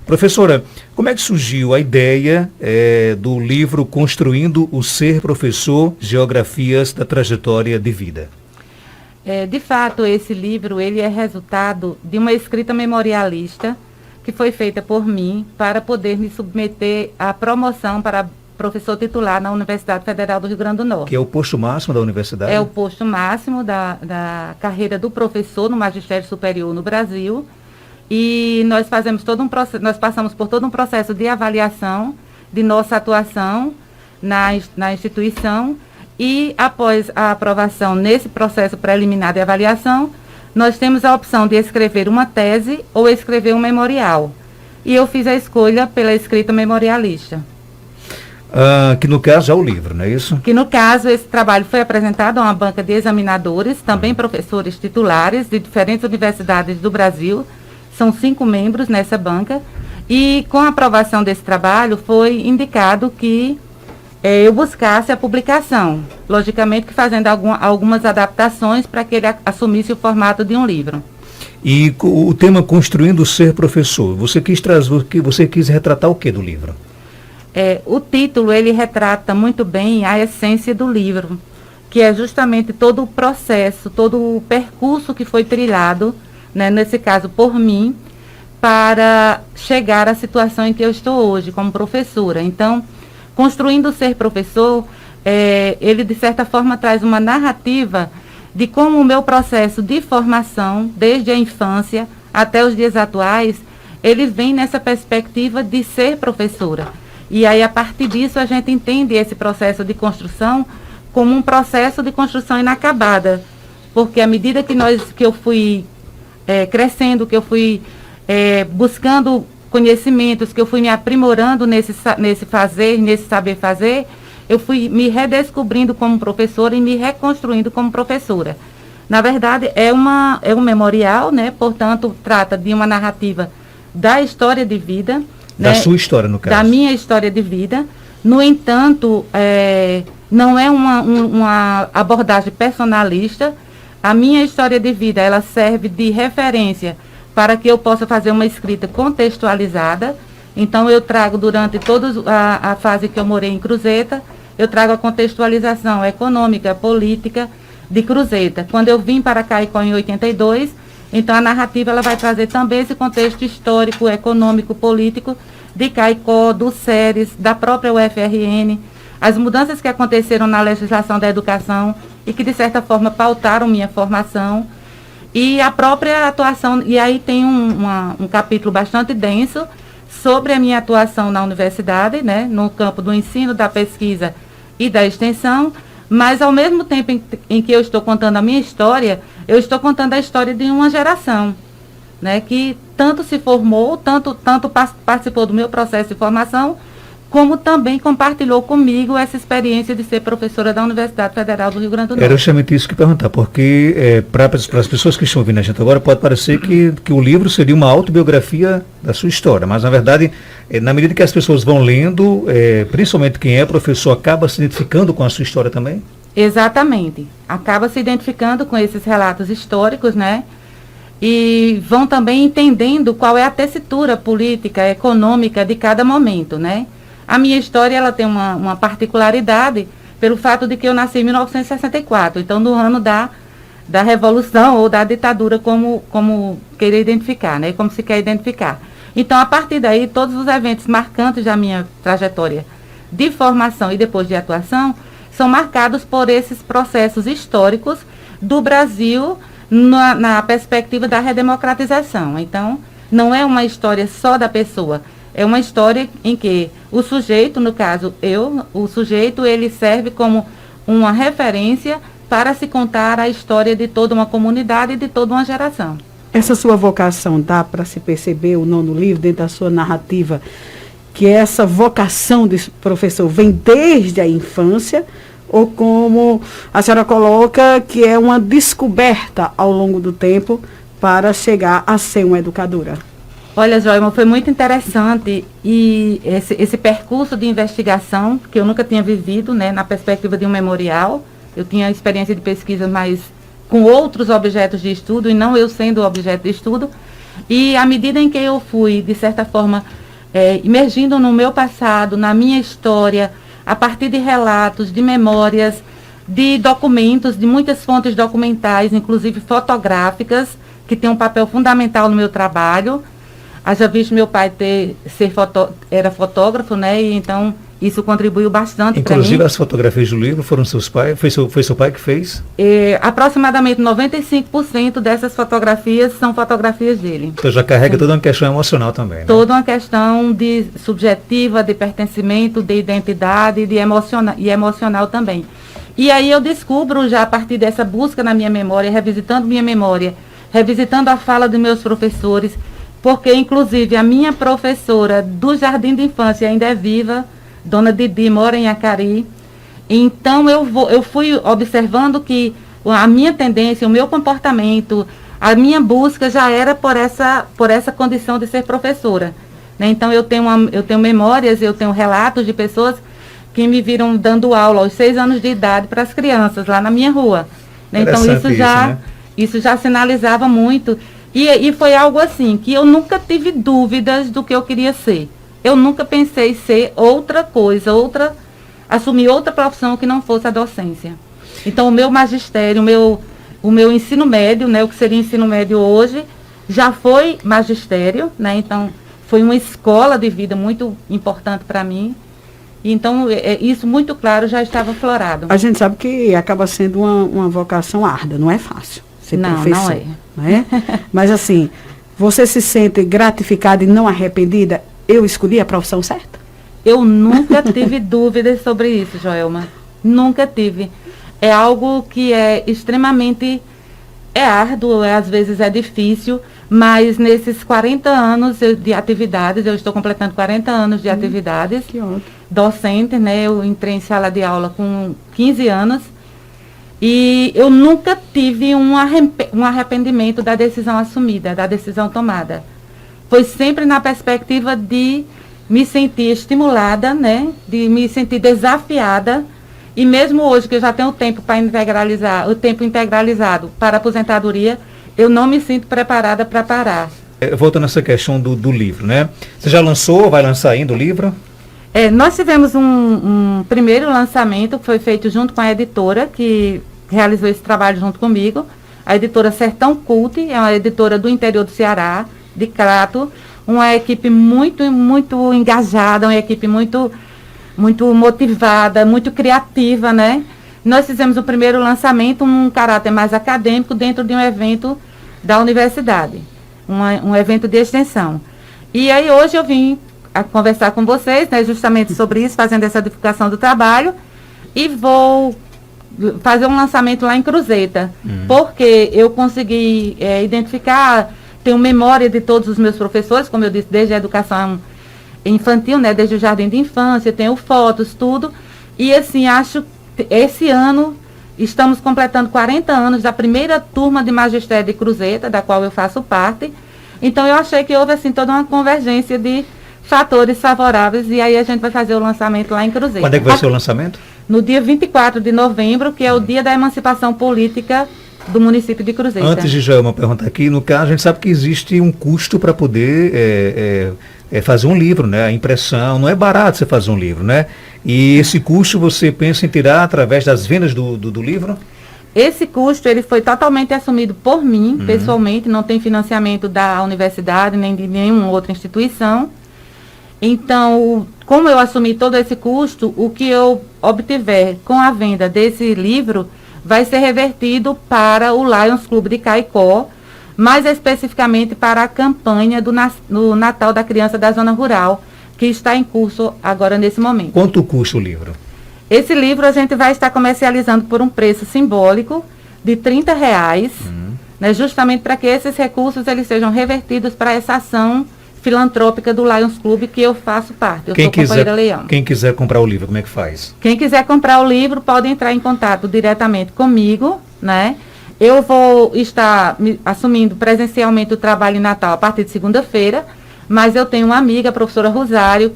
Professora, como é que surgiu a ideia do livro Construindo o Ser Professor, Geografias da Trajetória de Vida? De fato, esse livro ele é resultado de uma escrita memorialista que foi feita por mim para poder me submeter à promoção para professor titular na Universidade Federal do Rio Grande do Norte. Que é o posto máximo da universidade? É o posto máximo da carreira do professor no magistério superior no Brasil. E nós fazemos todo um processo, nós passamos por todo um processo de avaliação de nossa atuação na instituição. E após a aprovação nesse processo preliminar de avaliação, nós temos a opção de escrever uma tese ou escrever um memorial. E eu fiz a escolha pela escrita memorialista. Que no caso é o livro, não é isso? Que no caso esse trabalho foi apresentado a uma banca de examinadores, também professores titulares de diferentes universidades do Brasil. São 5 membros nessa banca. E com a aprovação desse trabalho foi indicado que eu buscasse a publicação, logicamente que fazendo algumas adaptações para que ele assumisse o formato de um livro. E o tema Construindo o Ser Professor, você quis retratar o que do livro? O título, ele retrata muito bem a essência do livro, que é justamente todo o processo, todo o percurso que foi trilhado, né, nesse caso por mim, para chegar à situação em que eu estou hoje como professora. Então, Construindo o Ser Professor, ele de certa forma traz uma narrativa de como o meu processo de formação, desde a infância até os dias atuais, ele vem nessa perspectiva de ser professora. E aí, a partir disso, a gente entende esse processo de construção como um processo de construção inacabada. Porque à medida que eu fui crescendo, que eu fui buscando conhecimentos, que eu fui me aprimorando nesse fazer, nesse saber fazer, eu fui me redescobrindo como professora e me reconstruindo como professora. Na verdade, é um memorial, né? Portanto, trata de uma narrativa da história de vida. Da sua história, no caso. Da minha história de vida. No entanto, não é uma abordagem personalista. A minha história de vida, ela serve de referência para que eu possa fazer uma escrita contextualizada. Então, eu trago durante toda a fase que eu morei em Cruzeta, eu trago a contextualização econômica, política de Cruzeta. Quando eu vim para Caicó em 82, então a narrativa ela vai trazer também esse contexto histórico, econômico, político de Caicó, do SERES, da própria UFRN, as mudanças que aconteceram na legislação da educação e que, de certa forma, pautaram minha formação. E a própria atuação, e aí tem um capítulo bastante denso sobre a minha atuação na universidade, né, no campo do ensino, da pesquisa e da extensão, mas ao mesmo tempo em que eu estou contando a minha história, eu estou contando a história de uma geração, né, que tanto se formou, tanto participou do meu processo de formação, como também compartilhou comigo essa experiência de ser professora da Universidade Federal do Rio Grande do Norte. Era justamente isso que eu ia perguntar, porque para as pessoas que estão ouvindo a gente agora, pode parecer que o livro seria uma autobiografia da sua história, mas na verdade, na medida que as pessoas vão lendo, principalmente quem é professor, acaba se identificando com a sua história também? Exatamente, acaba se identificando com esses relatos históricos, né? E vão também entendendo qual é a tessitura política, econômica de cada momento, né? A minha história ela tem uma particularidade pelo fato de que eu nasci em 1964, então no ano da Revolução ou da ditadura, como querer identificar, né? Como se quer identificar. Então, a partir daí, todos os eventos marcantes da minha trajetória de formação e depois de atuação são marcados por esses processos históricos do Brasil na perspectiva da redemocratização. Então, não é uma história só da pessoa. É uma história em que o sujeito, no caso o sujeito, ele serve como uma referência para se contar a história de toda uma comunidade e de toda uma geração. Essa sua vocação, dá para se perceber o nono livro, dentro da sua narrativa, que essa vocação de professor vem desde a infância, ou como a senhora coloca, que é uma descoberta ao longo do tempo para chegar a ser uma educadora? Olha, Joelma, foi muito interessante e esse percurso de investigação que eu nunca tinha vivido, né, na perspectiva de um memorial. Eu tinha experiência de pesquisa, mas com outros objetos de estudo e não eu sendo o objeto de estudo. E à medida em que eu fui, de certa forma, imergindo no meu passado, na minha história, a partir de relatos, de memórias, de documentos, de muitas fontes documentais, inclusive fotográficas, que tem um papel fundamental no meu trabalho. Haja visto meu pai era fotógrafo, né? E então isso contribuiu bastante para mim. Inclusive as fotografias do livro foram seus pais? Foi seu pai que fez? Aproximadamente 95% dessas fotografias são fotografias dele. Então já carrega toda uma questão emocional também, né? Toda uma questão de subjetiva, de pertencimento, de identidade e emocional também. E aí eu descubro já a partir dessa busca na minha memória, revisitando minha memória, revisitando a fala dos meus professores, porque inclusive a minha professora do Jardim de Infância ainda é viva, Dona Didi, mora em Acari. Então eu fui observando que a minha tendência, o meu comportamento, a minha busca já era por essa condição de ser professora, né? Então eu tenho memórias, eu tenho relatos de pessoas que me viram dando aula aos 6 anos de idade para as crianças lá na minha rua, né? Então isso já sinalizava muito. E foi algo assim, que eu nunca tive dúvidas do que eu queria ser. Eu nunca pensei ser outra coisa, assumir outra profissão que não fosse a docência. Então o meu magistério, o meu ensino médio, né, o que seria ensino médio hoje, já foi magistério, né? Então foi uma escola de vida muito importante para mim. Então, isso muito claro já estava aflorado. A gente sabe que acaba sendo uma vocação árdua, não é fácil ser professor. Não é. Mas assim, você se sente gratificada e não arrependida? Eu escolhi a profissão certa? Eu nunca tive dúvidas sobre isso, Joelma. Nunca tive. É algo que é extremamente árduo, às vezes é difícil, mas nesses 40 anos de atividades, eu estou completando 40 anos de atividades docentes, né? Eu entrei em sala de aula com 15 anos e eu nunca tive um arrependimento da decisão assumida, da decisão tomada. Foi sempre na perspectiva de me sentir estimulada, né? De me sentir desafiada. E mesmo hoje, que eu já tenho tempo para integralizar, o tempo integralizado para aposentadoria, eu não me sinto preparada para parar. Voltando a essa questão do livro, né? Você já lançou, vai lançar ainda o livro? Nós tivemos um primeiro lançamento que foi feito junto com a editora, que realizou esse trabalho junto comigo. A editora Sertão Cult, é uma editora do interior do Ceará, de Crato, uma equipe muito engajada, uma equipe muito motivada, muito criativa, né? Nós fizemos o primeiro lançamento, um caráter mais acadêmico, dentro de um evento da universidade, um evento de extensão. E aí hoje eu vim a conversar com vocês, né, justamente sobre isso, fazendo essa divulgação do trabalho, e vou fazer um lançamento lá em Cruzeta, porque eu consegui identificar, tenho memória de todos os meus professores, como eu disse, desde a educação infantil, né, desde o jardim de infância, tenho fotos, tudo, e assim, acho que esse ano estamos completando 40 anos da primeira turma de magistério de Cruzeta, da qual eu faço parte, então eu achei que houve assim toda uma convergência de fatores favoráveis, e aí a gente vai fazer o lançamento lá em Cruzeta. Quando é que vai ser o lançamento? No dia 24 de novembro, que é o dia da emancipação política do município de Cruzeta. Antes de Joelma perguntar aqui, no caso, a gente sabe que existe um custo para poder fazer um livro, né? A impressão, não é barato você fazer um livro, né? E esse custo você pensa em tirar através das vendas do livro? Esse custo, ele foi totalmente assumido por mim, pessoalmente, não tem financiamento da universidade, nem de nenhuma outra instituição. Então, como eu assumi todo esse custo, o que eu obtiver com a venda desse livro vai ser revertido para o Lions Clube de Caicó, mais especificamente para a campanha do Natal da Criança da Zona Rural, que está em curso agora nesse momento. Quanto custa o livro? Esse livro a gente vai estar comercializando por um preço simbólico de R$30, né, justamente para que esses recursos eles sejam revertidos para essa ação filantrópica do Lions Clube, que eu faço parte. Eu sou companheira Leão. Quem quiser comprar o livro, como é que faz? Quem quiser comprar o livro pode entrar em contato diretamente comigo, né? Eu vou estar assumindo presencialmente o trabalho em Natal a partir de segunda-feira, mas eu tenho uma amiga, a professora Rosário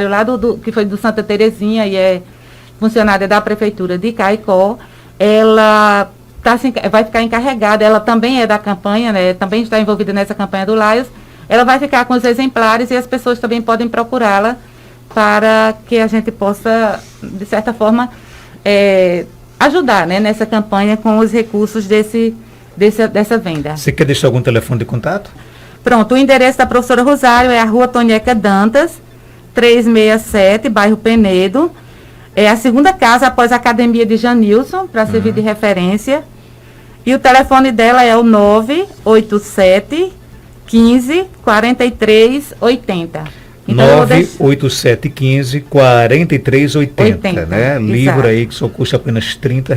lá que foi do Santa Terezinha e é funcionária da Prefeitura de Caicó. Ela vai ficar encarregada, ela também é da campanha, né, também está envolvida nessa campanha do Laios, ela vai ficar com os exemplares e as pessoas também podem procurá-la para que a gente possa, de certa forma, ajudar, né, nessa campanha com os recursos dessa venda. Você quer deixar algum telefone de contato? Pronto, o endereço da professora Rosário é a Rua Tonieca Dantas, 367, bairro Penedo. É a segunda casa após a Academia de Janilson, para servir de referência. E o telefone dela é o 987 15 43 80. Então, 98715 4380, né? Exato. Livro aí que só custa apenas R$ 30.